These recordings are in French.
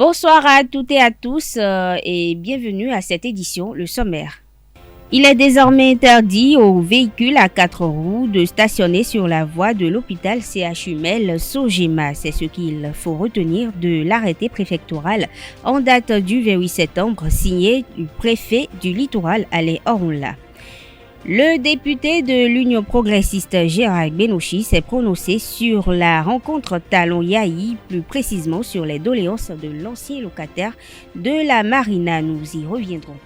Bonsoir à toutes et à tous et bienvenue à cette édition, le sommaire. Il est désormais interdit aux véhicules à 4 roues de stationner sur la voie de l'hôpital CHU Mel Sojema. C'est ce qu'il faut retenir de l'arrêté préfectoral en date du 28 septembre signé du préfet du littoral Alain Orunla. Le député de l'Union progressiste Gérard Benouchi s'est prononcé sur la rencontre Talon-Yahi, plus précisément sur les doléances de l'ancien locataire de la Marina. Nous y reviendrons.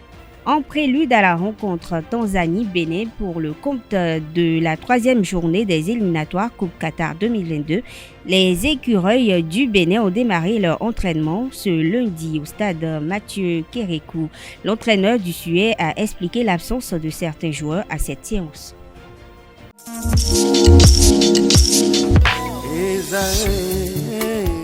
En prélude à la rencontre Tanzanie-Bénin pour le compte de la 3e journée des éliminatoires Coupe Qatar 2022, les écureuils du Bénin ont démarré leur entraînement ce lundi au stade Mathieu Kérékou. L'entraîneur du Suet a expliqué l'absence de certains joueurs à cette séance.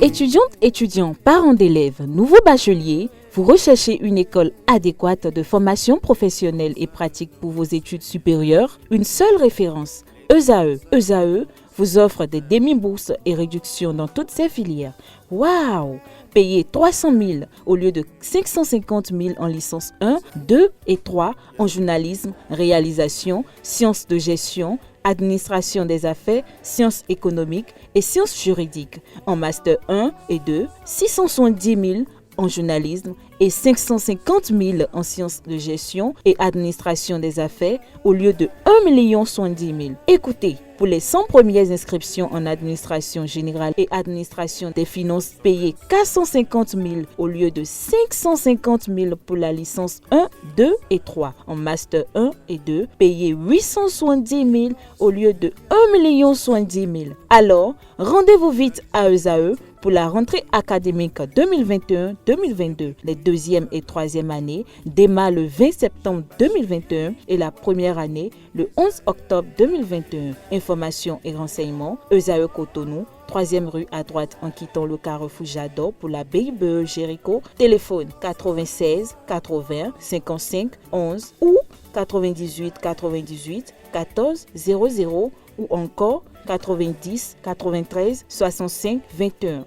Étudiantes, étudiants, parents d'élèves, nouveaux bacheliers, vous recherchez une école adéquate de formation professionnelle et pratique pour vos études supérieures? Une seule référence, ESAE. ESAE vous offre des demi-bourses et réductions dans toutes ces filières. Waouh! Payez 300 000 au lieu de 550 000 en licence 1, 2 et 3 en journalisme, réalisation, sciences de gestion, administration des affaires, sciences économiques et sciences juridiques. En master 1 et 2, 670 000 en journalisme et 550 000 en sciences de gestion et administration des affaires au lieu de 1 070 000. Écoutez, pour les 100 premières inscriptions en administration générale et administration des finances, payez 450 000 au lieu de 550 000 pour la licence 1, 2 et 3. En master 1 et 2, payez 870 000 au lieu de 1 070 000. Alors, rendez-vous vite à ESAE pour la rentrée académique 2021-2022. Les deuxième et troisième années démarrent le 20 septembre 2021 et la première année le 11 octobre 2021. Informations et renseignements, ESAE Cotonou, 3e rue à droite en quittant le carrefour Jadot pour la BIBE Jéricho. Téléphone 96 80 55 11 ou 98 98 14 00 ou encore 90 93 65 21.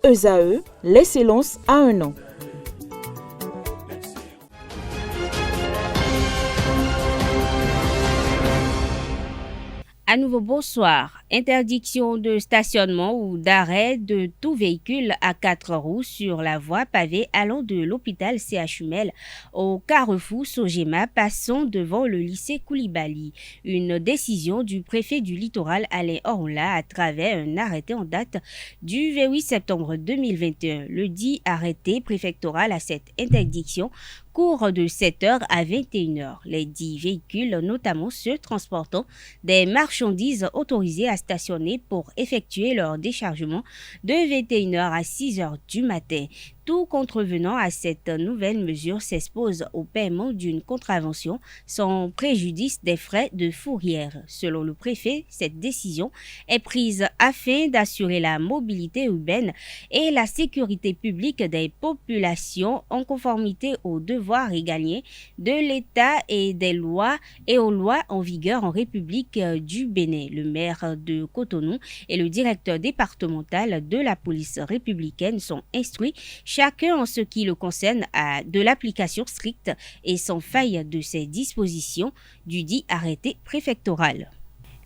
ESAE, l'excellence à un an. À nouveau, bonsoir. Interdiction de stationnement ou d'arrêt de tout véhicule à 4 roues sur la voie pavée allant de l'hôpital CHU Mel au carrefour Sojema passant devant le lycée Koulibaly. Une décision du préfet du littoral Alain Orunla à travers un arrêté en date du 28 septembre 2021. Le dit arrêté préfectoral à cette interdiction court de 7h à 21h. Les 10 véhicules, notamment ceux transportant des marchandises autorisées à stationner pour effectuer leur déchargement de 21h à 6h du matin. Tout contrevenant à cette nouvelle mesure s'expose au paiement d'une contravention sans préjudice des frais de fourrière. Selon le préfet, cette décision est prise afin d'assurer la mobilité urbaine et la sécurité publique des populations en conformité aux devoirs régaliens de l'État et des lois et aux lois en vigueur en République du Bénin. Le maire de Cotonou et le directeur départemental de la police républicaine sont instruits chacun en ce qui le concerne de l'application stricte et sans faille de ces dispositions du dit arrêté préfectoral.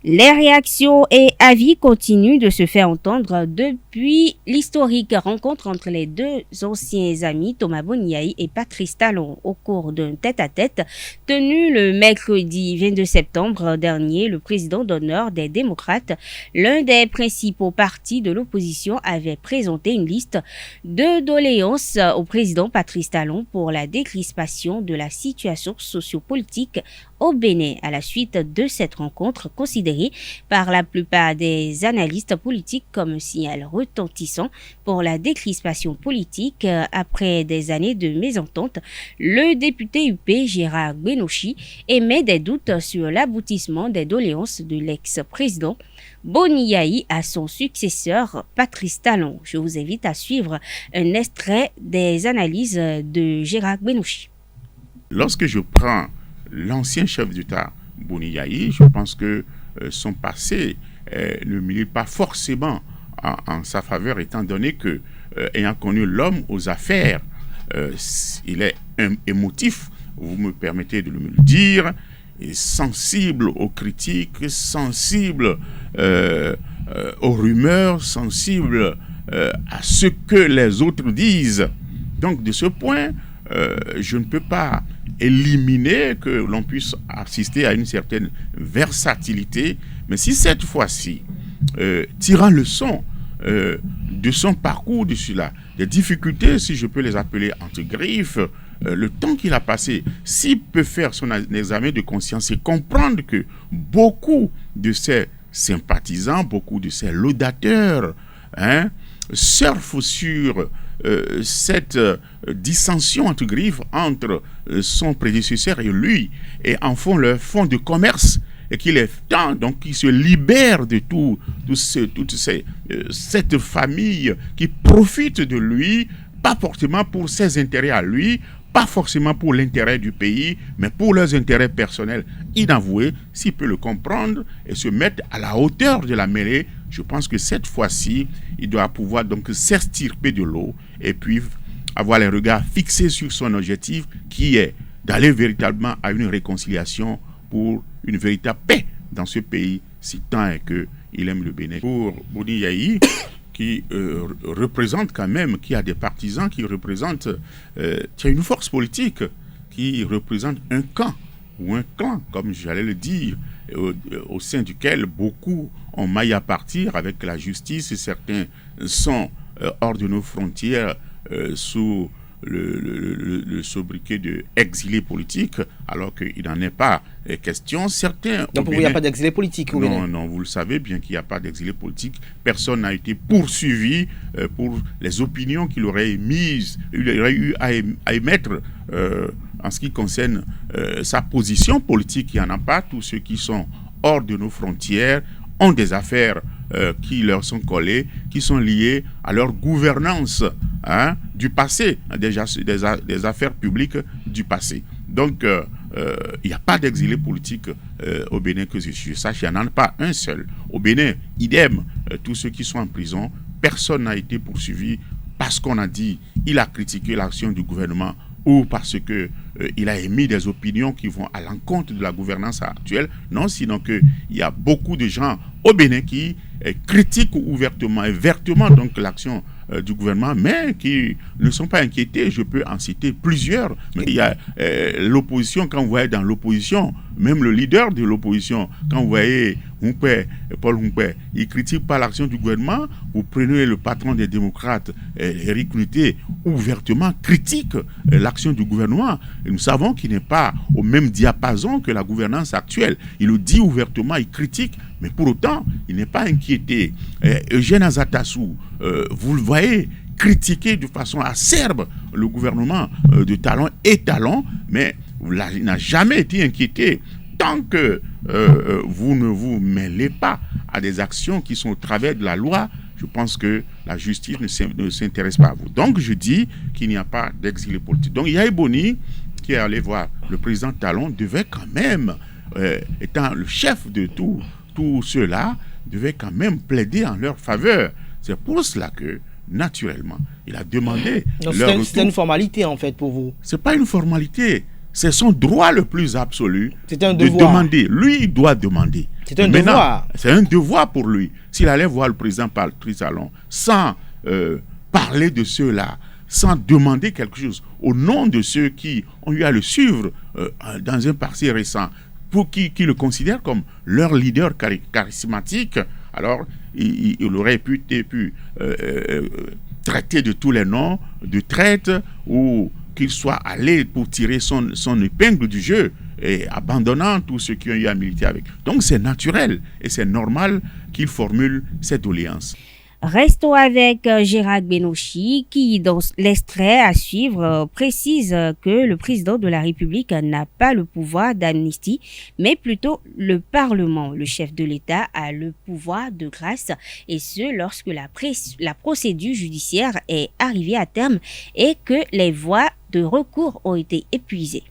Les réactions et avis continuent de se faire entendre depuis l'historique rencontre entre les deux anciens amis Thomas Boniaï et Patrice Talon au cours d'un tête-à-tête tenu le mercredi 22 septembre dernier. Le président d'honneur des démocrates, l'un des principaux partis de l'opposition, avait présenté une liste de doléances au président Patrice Talon pour la décrispation de la situation sociopolitique au Bénin. À la suite de cette rencontre considérée par la plupart des analystes politiques comme un signal retentissant pour la décrispation politique après des années de mésentente, le député UP Gérard Benouchi émet des doutes sur l'aboutissement des doléances de l'ex-président Boniaï à son successeur Patrice Talon. Je vous invite à suivre un extrait des analyses de Gérard Benouchi. Lorsque je prends l'ancien chef d'État Boniaï, je pense que son passé ne milite pas forcément en sa faveur, étant donné que ayant connu l'homme aux affaires, il est émotif, vous me permettez de me le dire, et sensible aux critiques, sensible aux rumeurs, sensible à ce que les autres disent. Donc de ce point, je ne peux pas éliminer que l'on puisse assister à une certaine versatilité, mais si cette fois-ci, tirant leçon de son parcours, de cela, des difficultés, si je peux les appeler entre griffes, le temps qu'il a passé, s'il peut faire son examen de conscience et comprendre que beaucoup de ses sympathisants, beaucoup de ses laudateurs, surfent sur cette dissension entre griffes entre son prédécesseur et lui, et en font leur fonds de commerce, et qu'il est temps donc qu'il se libère de cette famille qui profite de lui, pas forcément pour ses intérêts à lui, pas forcément pour l'intérêt du pays, mais pour leurs intérêts personnels inavoués. S'il peut le comprendre et se mettre à la hauteur de la mêlée, je pense que cette fois-ci, il doit pouvoir donc s'extirper de l'eau et puis avoir les regards fixés sur son objectif, qui est d'aller véritablement à une réconciliation pour une véritable paix dans ce pays, si tant est qu'il aime le Bénin. Pour Boni Yayi, qui représente quand même, qui a des partisans, qui représente une force politique, qui représente un camp, ou un clan, comme j'allais le dire, au sein duquel beaucoup ont maille à partir avec la justice, et certains sont hors de nos frontières sous le sobriquet de exilés politiques, alors qu'il n'en est pas question. Certains. Donc pour vous, il n'y a pas d'exilés politiques? Non, vous le savez bien qu'il n'y a pas d'exilés politiques. Personne n'a été poursuivi pour les opinions qu'il aurait émises, il aurait eu à émettre en ce qui concerne sa position politique. Il n'y en a pas. Tous ceux qui sont hors de nos frontières ont des affaires qui leur sont collées, qui sont liées à leur gouvernance du passé, des affaires publiques du passé. Donc, il n'y a pas d'exilé politique au Bénin que je sache, il n'y en a pas un seul. Au Bénin, idem, tous ceux qui sont en prison, personne n'a été poursuivi parce qu'on a dit il a critiqué l'action du gouvernement ou parce que il a émis des opinions qui vont à l'encontre de la gouvernance actuelle. Non, sinon qu'il y a beaucoup de gens au Bénin qui critiquent ouvertement et vertement donc l'action du gouvernement, mais qui ne sont pas inquiétés. Je peux en citer plusieurs. Mais il y a l'opposition, quand vous voyez dans l'opposition, même le leader de l'opposition, quand vous voyez Paul Humpé, il ne critique pas l'action du gouvernement. Vous prenez le patron des démocrates, Éric Nuté, ouvertement critique l'action du gouvernement. Et nous savons qu'il n'est pas au même diapason que la gouvernance actuelle. Il le dit ouvertement, il critique, mais pour autant, il n'est pas inquiété. Eugène Azatassou, vous le voyez critiquer de façon acerbe le gouvernement de Talon et Talon, mais il n'a jamais été inquiété tant que vous ne vous mêlez pas à des actions qui sont au travers de la loi. Je pense que la justice ne s'intéresse pas à vous. Donc je dis qu'il n'y a pas d'exilé politique. Donc Yayi Boni, qui est allé voir le président Talon, devait quand même, étant le chef de tout cela, devait quand même plaider en leur faveur. C'est pour cela que, naturellement, il a demandé donc leur retour. C'est une formalité en fait pour vous? C'est pas une formalité. C'est son droit le plus absolu. C'est un de devoir. Demander. Lui, il doit demander. C'est un devoir. C'est un devoir pour lui. S'il allait voir le président Patrice Talon sans parler de ceux-là, sans demander quelque chose, au nom de ceux qui ont eu à le suivre dans un passé récent, pour qui le considèrent comme leur leader charismatique, alors il aurait pu traiter de tous les noms de traite, ou qu'il soit allé pour tirer son épingle du jeu et abandonnant tous ceux qui ont eu à militer avec. Donc c'est naturel et c'est normal qu'il formule cette doléance. Restons avec Gérard Benochi qui, dans l'extrait à suivre, précise que le président de la République n'a pas le pouvoir d'amnistie, mais plutôt le Parlement. Le chef de l'État a le pouvoir de grâce, et ce, lorsque la procédure judiciaire est arrivée à terme et que les voies de recours ont été épuisées.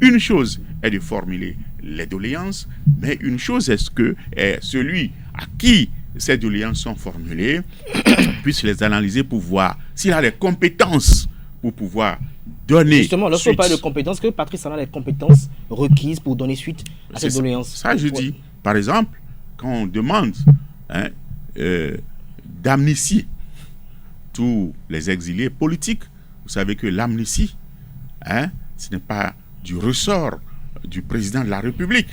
Une chose est de formuler les doléances, mais une chose est celui à qui ces doléances sont formulées, puisse les analyser pour voir s'il a les compétences pour pouvoir donner Justement, lorsqu'on parle de compétences, que Patrice Talon a les compétences requises pour donner suite à cette doléance. Ça, je dis. Par exemple, quand on demande d'amnistier tous les exilés politiques, vous savez que l'amnistie, ce n'est pas du ressort du président de la République.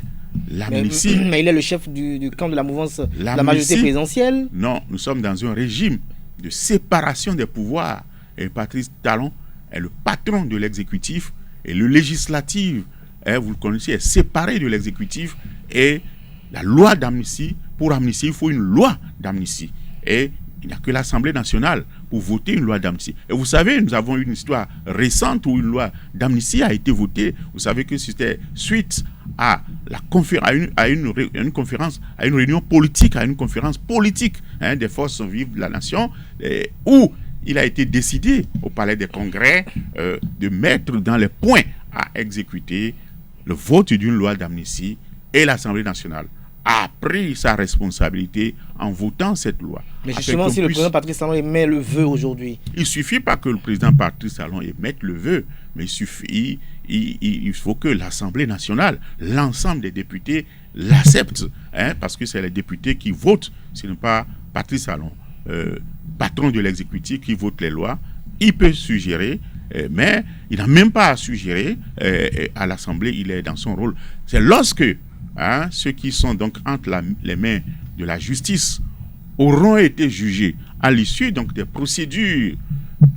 L'amnistie. Mais il est le chef du camp de la mouvance de la majorité présidentielle. Non, nous sommes dans un régime de séparation des pouvoirs. Et Patrice Talon est le patron de l'exécutif et le législatif, vous le connaissez, est séparé de l'exécutif. Et la loi d'amnistie, pour amnistier, il faut une loi d'amnistie. Et il n'y a que l'Assemblée nationale pour voter une loi d'amnistie. Et vous savez, nous avons une histoire récente où une loi d'amnistie a été votée. Vous savez que c'était suite à une réunion politique, à une conférence politique des forces vives de la nation, où il a été décidé au Palais des Congrès de mettre dans les points à exécuter le vote d'une loi d'amnistie, et l'Assemblée nationale a pris sa responsabilité en votant cette loi. Mais justement, si le président Patrice Talon émet le vœu aujourd'hui... Il ne suffit pas que le président Patrice Talon émette le vœu, mais il faut que l'Assemblée nationale, l'ensemble des députés l'acceptent, parce que c'est les députés qui votent, ce n'est pas Patrice Talon, patron de l'exécutif, qui vote les lois. Il peut suggérer, mais il n'a même pas à suggérer à l'Assemblée, il est dans son rôle. C'est lorsque ceux qui sont donc entre les mains de la justice auront été jugés à l'issue donc des procédures,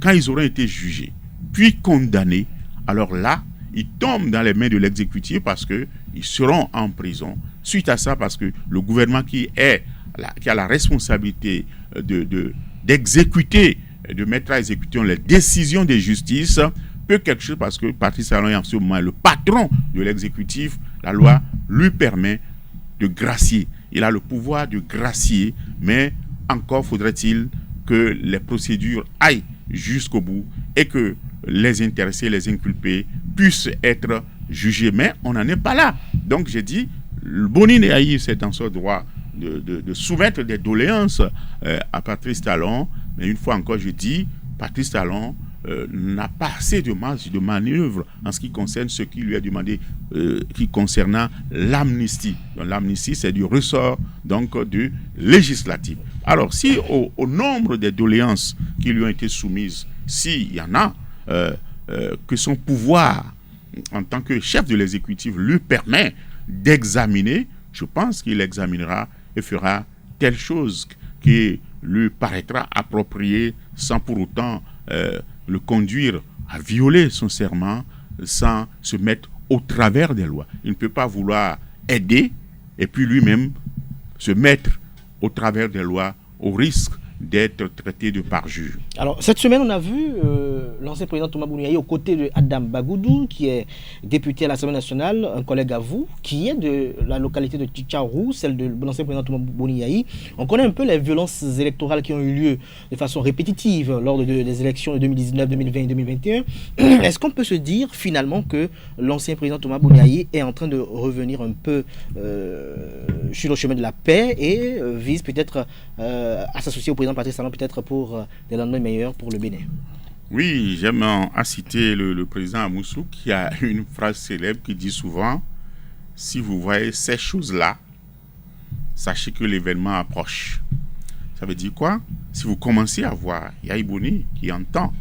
quand ils auront été jugés, puis condamnés, alors là, ils tombent dans les mains de l'exécutif parce qu'ils seront en prison. Suite à ça, parce que le gouvernement qui a la responsabilité d'exécuter, de mettre à exécution les décisions de justice, peut quelque chose, parce que Patrice Talon est en ce moment le patron de l'exécutif, la loi lui permet de gracier. Il a le pouvoir de gracier, mais encore faudrait-il que les procédures aillent jusqu'au bout et que les intéressés, les inculpés puissent être jugés. Mais on n'en est pas là. Donc j'ai dit, le Boni Néaï, c'est en ce droit de soumettre des doléances à Patrice Talon. Mais une fois encore, je dis, Patrice Talon n'a pas assez de marge de manœuvre en ce qui concerne ce qui lui est demandé qui concernant l'amnistie. Donc l'amnistie, c'est du ressort donc du législatif. Alors si au nombre des doléances qui lui ont été soumises, s'il y en a que son pouvoir en tant que chef de l'exécutif lui permet d'examiner, je pense qu'il examinera et fera telle chose qui lui paraîtra appropriée sans pour autant le conduire à violer son serment, sans se mettre au travers des lois. Il ne peut pas vouloir aider et puis lui-même se mettre au travers des lois au risque d'être traité de parjure. Alors, cette semaine, on a vu l'ancien président Thomas Bouniaï aux côtés de Adam Bagoudou, qui est député à l'Assemblée nationale, un collègue à vous, qui est de la localité de Tchitcharou, celle de l'ancien président Thomas Bouniaï. On connaît un peu les violences électorales qui ont eu lieu de façon répétitive lors des élections de 2019, 2020 et 2021. Est-ce qu'on peut se dire finalement que l'ancien président Thomas Bouniaï est en train de revenir un peu sur le chemin de la paix et vise peut-être à s'associer au président Patrice Talon peut-être pour des lendemains meilleurs pour le Bénin? Oui, j'aime à citer le président Amoussou qui a une phrase célèbre qui dit souvent: si vous voyez ces choses-là, sachez que l'événement approche. Ça veut dire quoi? Si vous commencez à voir Yahi Boni qui entend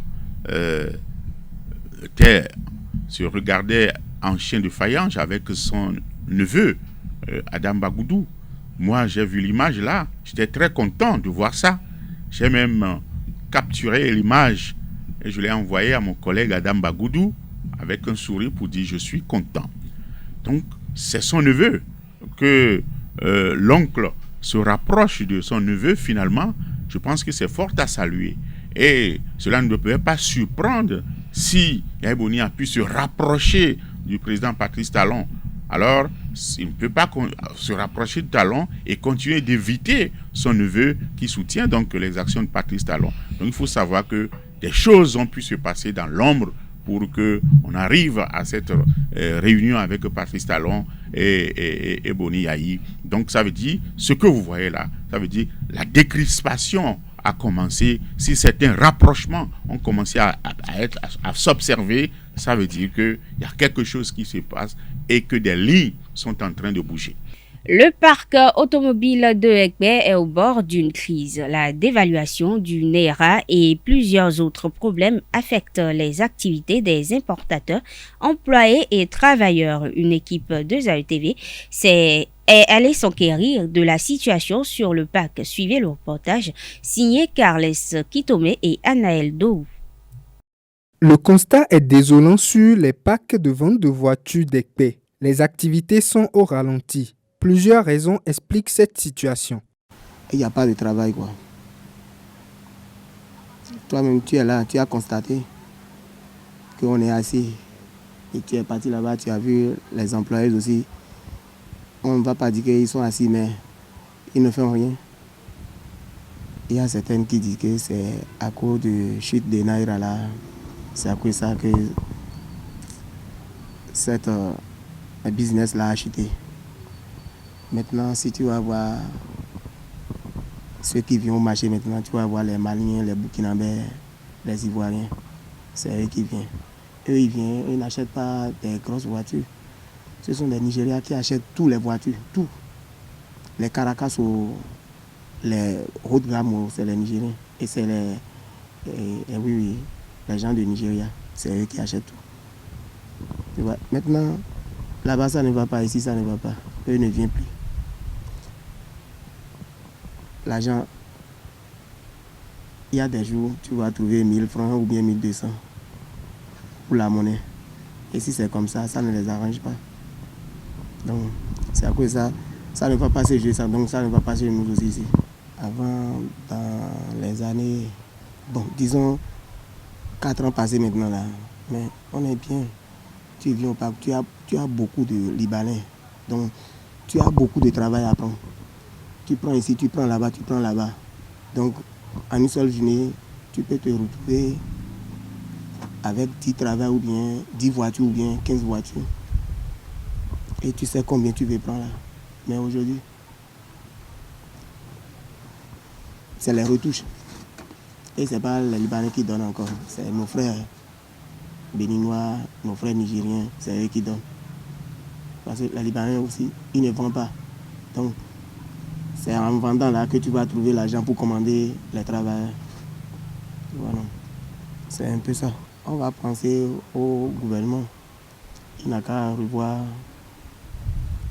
se regarder en chien de faïence avec son neveu Adam Bagoudou. Moi, j'ai vu l'image là, j'étais très content de voir ça. J'ai même capturé l'image et je l'ai envoyé à mon collègue Adam Bagoudou avec un sourire pour dire je suis content. Donc, c'est son neveu. Que l'oncle se rapproche de son neveu, finalement, je pense que c'est fort à saluer. Et cela ne peut pas surprendre si Yahi Boni a pu se rapprocher du président Patrice Talon. Alors, il ne peut pas se rapprocher de Talon et continuer d'éviter son neveu qui soutient donc les actions de Patrice Talon. Donc, il faut savoir que des choses ont pu se passer dans l'ombre pour qu'on arrive à cette réunion avec Patrice Talon et Boni Yayi. Donc ça veut dire, ce que vous voyez là, ça veut dire la décrispation a commencé. Si certains rapprochements ont commencé à s'observer, ça veut dire qu'il y a quelque chose qui se passe et que des lignes sont en train de bouger. Le parc automobile de Ekpe est au bord d'une crise. La dévaluation du Naira et plusieurs autres problèmes affectent les activités des importateurs, employés et travailleurs. Une équipe de ZAE-TV est allée s'enquérir de la situation sur le parc. Suivez le reportage signé Carles Kitome et Anaël Dou. Le constat est désolant sur les parcs de vente de voitures d'Ekpe. Les activités sont au ralenti. Plusieurs raisons expliquent cette situation. Il n'y a pas de travail, quoi. Toi-même, tu es là, tu as constaté qu'on est assis. Et tu es parti là-bas, tu as vu les employés aussi. On ne va pas dire qu'ils sont assis, mais ils ne font rien. Il y a certaines qui disent que c'est à cause de chute des Naira là. C'est à cause de ça que cette business là a chuté. Maintenant, si tu vas voir ceux qui viennent au marché maintenant, tu vas voir les Maliens, les Burkinabés, les Ivoiriens. C'est eux qui viennent. Eux, ils viennent, ils n'achètent pas des grosses voitures. Ce sont des Nigériens qui achètent toutes les voitures, tout. Les Caracas, les haut de gamme, c'est les Nigériens. Et c'est les gens de Nigeria, c'est eux qui achètent tout. Tu vois, maintenant, là-bas, ça ne va pas, ici, ça ne va pas. Eux ne viennent plus. L'argent, il y a des jours, tu vas trouver 1000 francs ou bien 1200 pour la monnaie. Et si c'est comme ça ne les arrange pas. Donc, c'est à cause de ça, ça ne va pas se jouer ça, donc ça ne va pas chez nous aussi ici. Avant, dans les années, disons 4 ans passés maintenant là, mais on est bien. Tu viens au parc, tu as beaucoup de Libanais, donc tu as beaucoup de travail à prendre. Tu prends ici, tu prends là-bas, tu prends là-bas. Donc, en une seule journée, tu peux te retrouver avec 10 travails ou bien 10 voitures ou bien 15 voitures. Et tu sais combien tu veux prendre là. Mais aujourd'hui, c'est les retouches. Et ce n'est pas les Libanais qui donnent encore. C'est nos frères béninois, nos frères nigériens, c'est eux qui donnent. Parce que les Libanais aussi, ils ne vendent pas. Donc, c'est en vendant là que tu vas trouver l'argent pour commander les travailleurs. Voilà. C'est un peu ça. On va penser au gouvernement. Il n'a qu'à revoir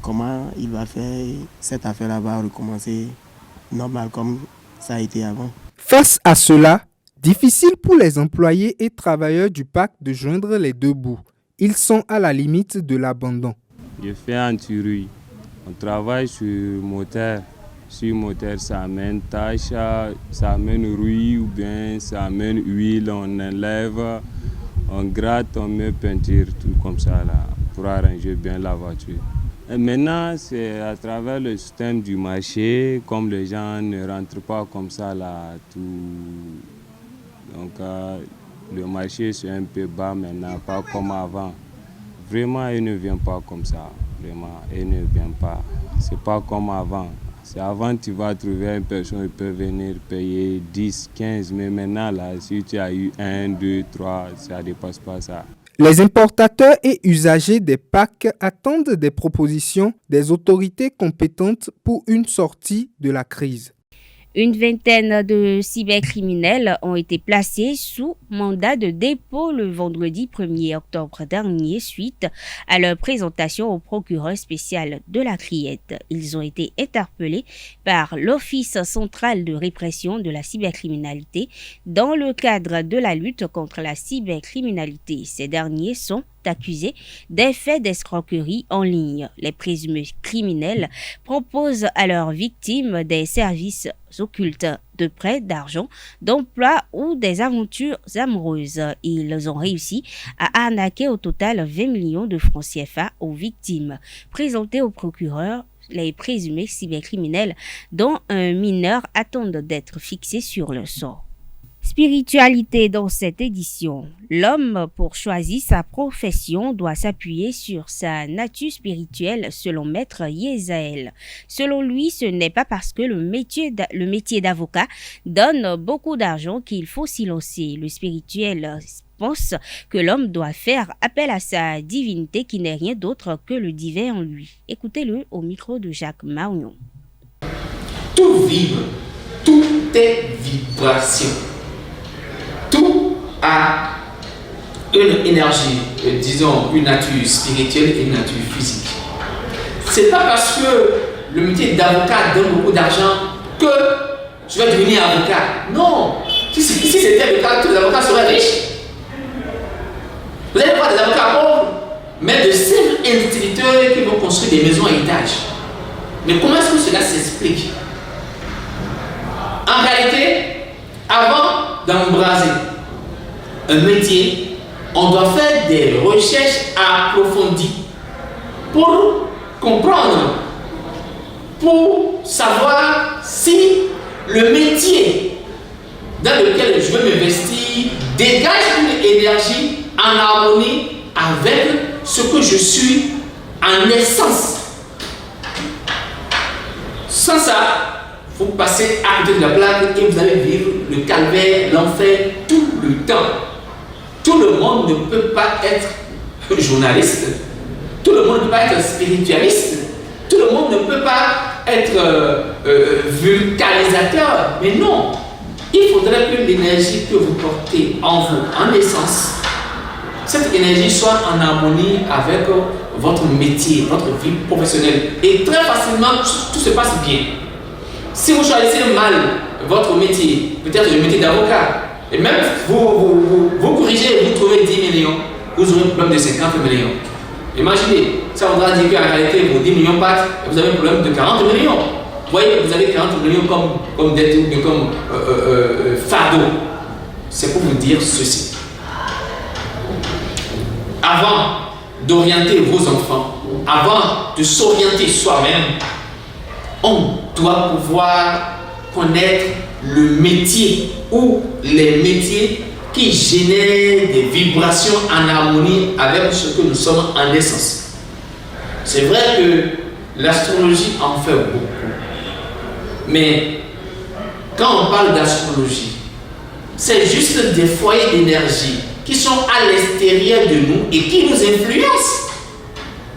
comment il va faire cette affaire-là va recommencer normal comme ça a été avant. Face à cela, difficile pour les employés et travailleurs du parc de joindre les deux bouts. Ils sont à la limite de l'abandon. Je fais en tuerie. On travaille sur moteur. Sur moteur, ça amène tâche, ça amène rouille ou bien ça amène huile, on enlève, on gratte, on met peinture, tout comme ça là, pour arranger bien la voiture. Et maintenant, c'est à travers le système du marché, comme les gens ne rentrent pas comme ça là, tout. Donc le marché c'est un peu bas maintenant, pas comme avant. Vraiment, il ne vient pas comme ça, vraiment, il ne vient pas. C'est pas comme avant. C'est avant, tu vas trouver une personne qui peut venir payer 10, 15, mais maintenant, là, si tu as eu 1, 2, 3, ça ne dépasse pas ça. Les importateurs et usagers des parcs attendent des propositions des autorités compétentes pour une sortie de la crise. Une vingtaine de cybercriminels ont été placés sous mandat de dépôt le vendredi 1er octobre dernier suite à leur présentation au procureur spécial de la Criette. Ils ont été interpellés par l'Office central de répression de la cybercriminalité dans le cadre de la lutte contre la cybercriminalité. Ces derniers sont accusés des faits d'escroquerie en ligne. Les présumés criminels proposent à leurs victimes des services occultes de prêt d'argent, d'emploi ou des aventures amoureuses. Ils ont réussi à arnaquer au total 20 millions de francs CFA aux victimes. Présentés au procureur, les présumés cybercriminels, dont un mineur, attendent d'être fixés sur le sort. Spiritualité dans cette édition. L'homme, pour choisir sa profession, doit s'appuyer sur sa nature spirituelle, selon Maître Yezaël. Selon lui, ce n'est pas parce que le métier d'avocat donne beaucoup d'argent qu'il faut s'y lancer. Le spirituel pense que l'homme doit faire appel à sa divinité qui n'est rien d'autre que le divin en lui. Écoutez-le au micro de Jacques Marion. Tout vibre, tout est vibration. Tout a une énergie, disons une nature spirituelle et une nature physique. C'est pas parce que le métier d'avocat donne beaucoup d'argent que je vais devenir avocat. Non. Si c'était le cas, tous les avocats seraient riches. Vous allez voir des avocats pauvres, mais de simples instituteurs qui vont construire des maisons à étages. Mais comment est-ce que cela s'explique? En réalité, avant d'embraser un métier, on doit faire des recherches approfondies pour comprendre, pour savoir si le métier dans lequel je veux m'investir dégage une énergie en harmonie avec ce que je suis en essence. Sans ça, vous passez à côté de la plaque et vous allez vivre le calvaire, l'enfer tout le temps. Tout le monde ne peut pas être journaliste, tout le monde ne peut pas être spiritualiste, tout le monde ne peut pas être vulcanisateur. Mais non, il faudrait que l'énergie que vous portez en vous, en essence, cette énergie soit en harmonie avec votre métier, votre vie professionnelle. Et très facilement, tout se passe bien. Si vous choisissez mal votre métier, peut-être le métier d'avocat, et même vous corrigez et vous trouvez 10 millions, vous aurez un problème de 50 millions. Imaginez, ça voudra dire qu'en réalité, vos 10 millions partent et vous avez un problème de 40 millions. Vous voyez, vous avez 40 millions comme dette ou comme fardeau. C'est pour vous dire ceci. Avant d'orienter vos enfants, avant de s'orienter soi-même, on doit pouvoir connaître le métier ou les métiers qui génèrent des vibrations en harmonie avec ce que nous sommes en essence. C'est vrai que l'astrologie en fait beaucoup. Mais quand on parle d'astrologie, c'est juste des foyers d'énergie qui sont à l'extérieur de nous et qui nous influencent.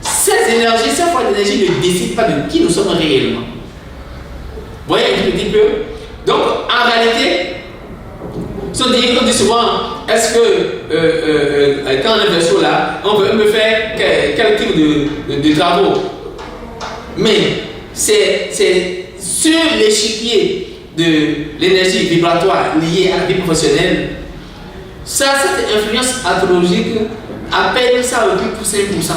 Ces énergies, ces foyers d'énergie ne décident pas de qui nous sommes réellement. Vous voyez un petit peu? Donc, en réalité, on dit souvent, est-ce que quand on est verso là, on veut me faire quel type de travaux? Mais c'est sur l'échiquier de l'énergie vibratoire liée à la vie professionnelle, cette influence astrologique appelle ça au 8%.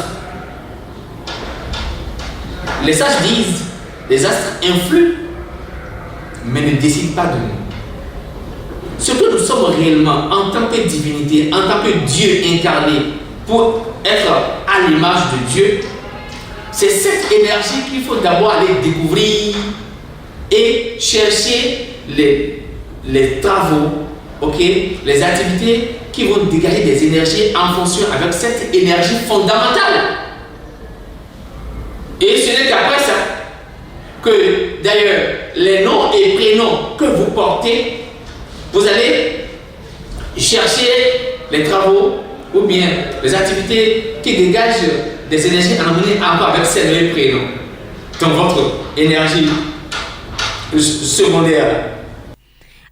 Les sages disent, les astres influent, mais ne décident pas de nous. Ce que nous sommes réellement en tant que divinité, en tant que Dieu incarné, pour être à l'image de Dieu, c'est cette énergie qu'il faut d'abord aller découvrir et chercher les travaux, les activités qui vont dégager des énergies en fonction avec cette énergie fondamentale. Et ce n'est qu'après ça que d'ailleurs les noms et prénoms que vous portez, vous allez chercher les travaux ou bien les activités qui dégagent des énergies en harmonie encore avec ces mêmes prénoms. Donc votre énergie secondaire.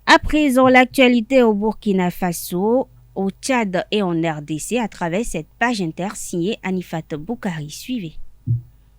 À présent, l'actualité au Burkina Faso, au Tchad et en RDC à travers cette page inter signée Anifat Boukari. Suivez.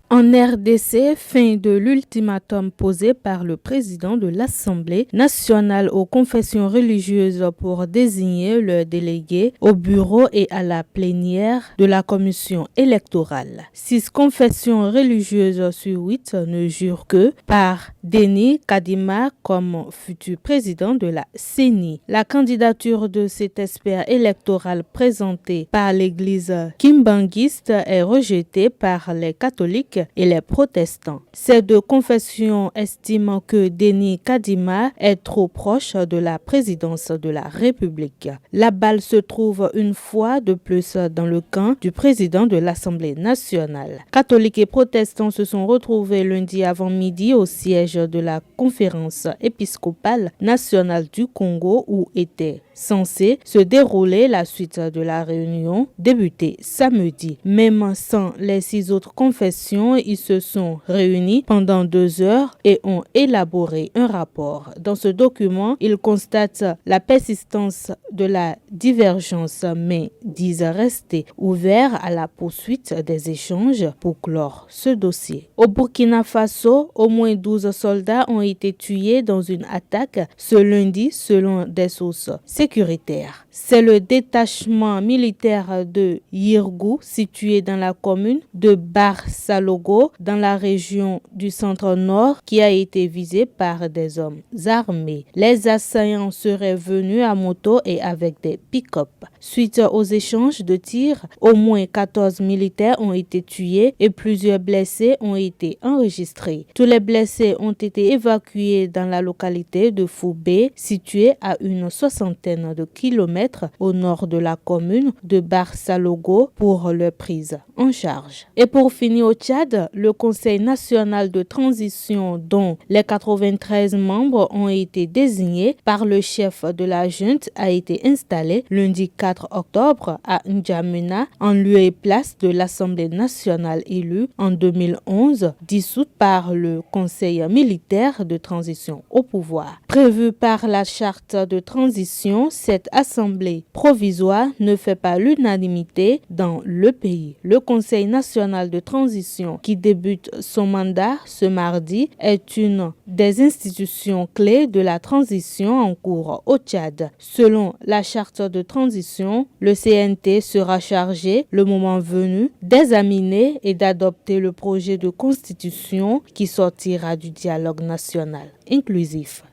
En RDC, fin de l'ultimatum posé par le président de l'Assemblée nationale aux confessions religieuses pour désigner le délégué au bureau et à la plénière de la commission électorale. 6 confessions religieuses sur 8 ne jurent que par Denis Kadima comme futur président de la CENI. La candidature de cet expert électoral présenté par l'église kimbanguiste est rejetée par les catholiques catholiques et les protestants. Ces deux confessions estiment que Denis Kadima est trop proche de la présidence de la République. La balle se trouve une fois de plus dans le camp du président de l'Assemblée nationale. Catholiques et protestants se sont retrouvés lundi avant-midi au siège de la conférence épiscopale nationale du Congo où était censée se dérouler la suite de la réunion débutée samedi. Même sans les 6 autres confessions, ils se sont réunis pendant 2 heures et ont élaboré un rapport. Dans ce document, ils constatent la persistance de la divergence mais disent rester ouverts à la poursuite des échanges pour clore ce dossier. Au Burkina Faso, au moins 12 soldats ont été tués dans une attaque ce lundi selon des sources sécuritaires. C'est le détachement militaire de Yirgou situé dans la commune de Barsalogo dans la région du centre-nord qui a été visé par des hommes armés. Les assaillants seraient venus à moto et avec des pick-up. Suite aux échanges de tirs, au moins 14 militaires ont été tués et plusieurs blessés ont été enregistrés. Tous les blessés ont été évacués dans la localité de Foubé, située à une 60aine de kilomètres au nord de la commune de Barsalogo pour leur prise en charge. Et pour finir au Tchad, le Conseil national de transition dont les 93 membres ont été désignés par le chef de la junte a été installé lundi 4 octobre à N'Djamena en lieu et place de l'Assemblée nationale élue en 2011, dissoute par le Conseil militaire de transition au pouvoir. Prévue par la charte de transition, cette assemblée provisoire ne fait pas l'unanimité dans le pays. Le Conseil national de transition qui débute son mandat ce mardi est une des institutions clés de la transition en cours au Tchad. Selon la charte de transition, le CNT sera chargé, le moment venu, d'examiner et d'adopter le projet de constitution qui sortira du dialogue national inclusif.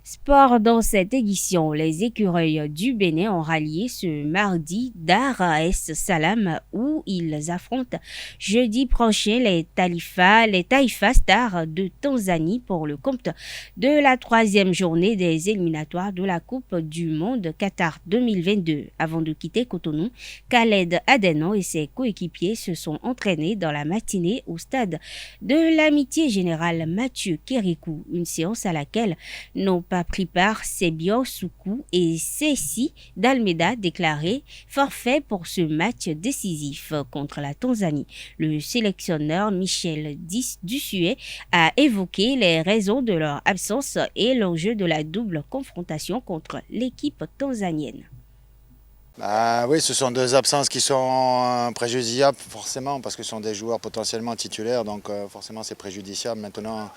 Sport dans cette édition, les écureuils du Bénin ont rallié ce mardi Dar es Salaam où ils affrontent jeudi prochain les Taifa Stars de Tanzanie pour le compte de la 3e journée des éliminatoires de la Coupe du Monde Qatar 2022. Avant de quitter Cotonou, Khaled Adeno et ses coéquipiers se sont entraînés dans la matinée au stade de l'Amitié Générale Mathieu Kérékou, une séance à laquelle n'ont pas pris part Sebio Soukou et Ceci d'Almeida déclaré forfait pour ce match décisif contre la Tanzanie. Le sélectionneur Michel Dussuet a évoqué les raisons de leur absence et l'enjeu de la double confrontation contre l'équipe tanzanienne. Oui, ce sont 2 absences qui sont préjudiciables forcément parce que ce sont des joueurs potentiellement titulaires, donc forcément c'est préjudiciable. Maintenant,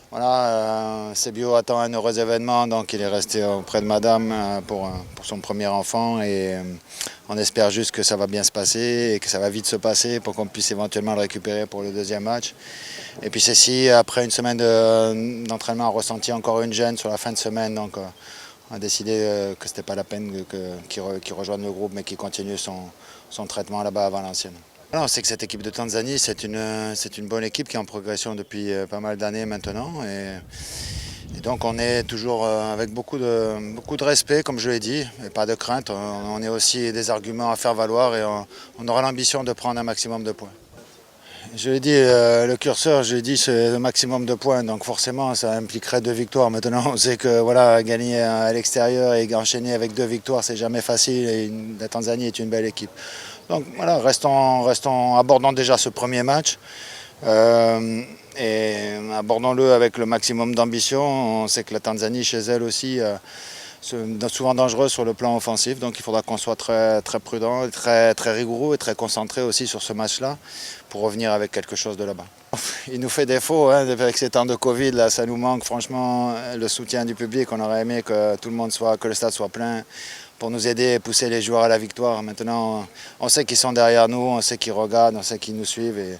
voilà, Sebio attend un heureux événement, donc il est resté auprès de madame pour son premier enfant et on espère juste que ça va bien se passer et que ça va vite se passer pour qu'on puisse éventuellement le récupérer pour le 2e match. Et puis Cécile, après une semaine d'entraînement, a ressenti encore une gêne sur la fin de semaine, donc on a décidé que ce n'était pas la peine qu'il rejoigne le groupe mais qu'il continue son traitement là-bas à Valenciennes. On sait que cette équipe de Tanzanie, c'est une bonne équipe qui est en progression depuis pas mal d'années maintenant. Et donc on est toujours avec beaucoup de respect, comme je l'ai dit, et pas de crainte. On a aussi des arguments à faire valoir et on aura l'ambition de prendre un maximum de points. Je l'ai dit, le curseur, c'est le maximum de points, donc forcément ça impliquerait 2 victoires. Maintenant on sait que voilà, gagner à l'extérieur et enchaîner avec 2 victoires, c'est jamais facile et la Tanzanie est une belle équipe. Donc voilà, abordons déjà ce premier match et abordons-le avec le maximum d'ambition. On sait que la Tanzanie, chez elle aussi, c'est souvent dangereux sur le plan offensif, donc il faudra qu'on soit très, très prudent, très, très rigoureux et très concentré aussi sur ce match-là pour revenir avec quelque chose de là-bas. Il nous fait défaut, avec ces temps de Covid, là, ça nous manque franchement le soutien du public. On aurait aimé que que le stade soit plein pour nous aider et pousser les joueurs à la victoire. Maintenant, on sait qu'ils sont derrière nous, on sait qu'ils regardent, on sait qu'ils nous suivent et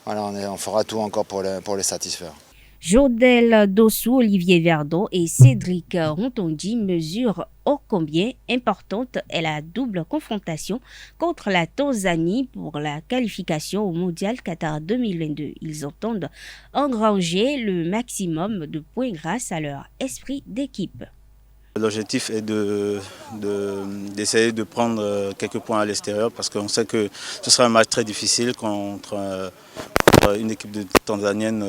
voilà, on fera tout encore pour les satisfaire. Jodel Dossou, Olivier Verdon et Cédric Rontondi mesurent ô combien importante est la double confrontation contre la Tanzanie pour la qualification au Mondial Qatar 2022. Ils entendent engranger le maximum de points grâce à leur esprit d'équipe. L'objectif est d'essayer de prendre quelques points à l'extérieur parce qu'on sait que ce sera un match très difficile contre une équipe tanzanienne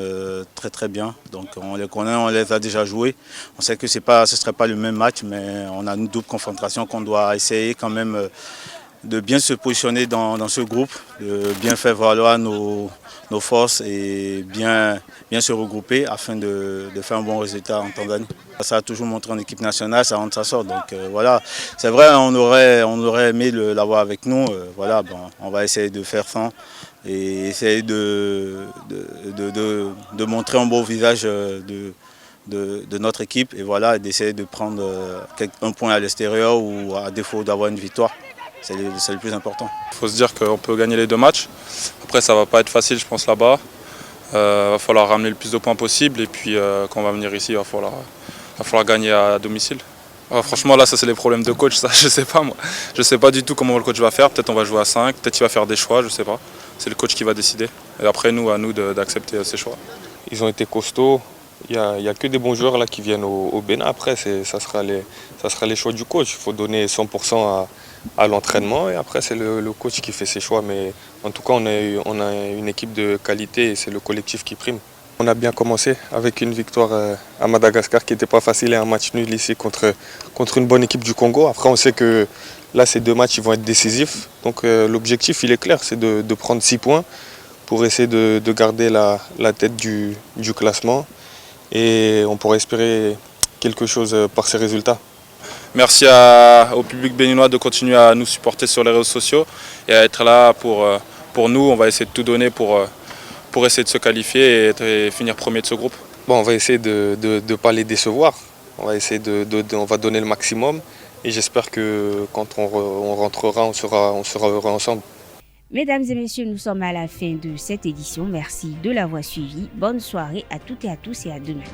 très très bien. Donc on les connaît, on les a déjà joués. On sait que ce ne serait pas le même match, mais on a une double confrontation qu'on doit essayer quand même de bien se positionner dans ce groupe, de bien faire valoir nos forces et bien se regrouper afin de faire un bon résultat en Tanzanie. Ça a toujours montré en équipe nationale, ça rentre, ça sort. Donc voilà, c'est vrai, on aurait aimé l'avoir avec nous. Voilà, bon, on va essayer de faire ça et essayer de montrer un beau visage de notre équipe et voilà, d'essayer de prendre un point à l'extérieur ou à défaut d'avoir une victoire. C'est le plus important. Il faut se dire qu'on peut gagner les 2 matchs. Après, ça ne va pas être facile, je pense, là-bas. Il va falloir ramener le plus de points possible. Et puis, quand on va venir ici, il va falloir gagner à domicile. Franchement, là, ça, c'est les problèmes de coach. Ça, je ne sais pas, moi. Je ne sais pas du tout comment le coach va faire. Peut-être on va jouer à 5, peut-être qu'il va faire des choix, je ne sais pas. C'est le coach qui va décider. Et après, à nous d'accepter ces choix. Ils ont été costauds. Il n'y a que des bons joueurs là, qui viennent au Bénin. Après, ça sera les choix du coach. Il faut donner 100% à l'entraînement et après c'est le coach qui fait ses choix. Mais en tout cas, on a une équipe de qualité et c'est le collectif qui prime. On a bien commencé avec une victoire à Madagascar qui n'était pas facile et un match nul ici contre une bonne équipe du Congo. Après, on sait que là, ces 2 matchs ils vont être décisifs. Donc l'objectif, il est clair, c'est de prendre 6 points pour essayer de garder la tête du classement. Et on pourrait espérer quelque chose par ces résultats. Merci au public béninois de continuer à nous supporter sur les réseaux sociaux et à être là pour nous. On va essayer de tout donner pour essayer de se qualifier et finir premier de ce groupe. Bon, on va essayer de ne pas les décevoir. On va essayer on va donner le maximum et j'espère que quand on rentrera, on sera heureux ensemble. Mesdames et messieurs, nous sommes à la fin de cette édition. Merci de l'avoir suivi. Bonne soirée à toutes et à tous et à demain.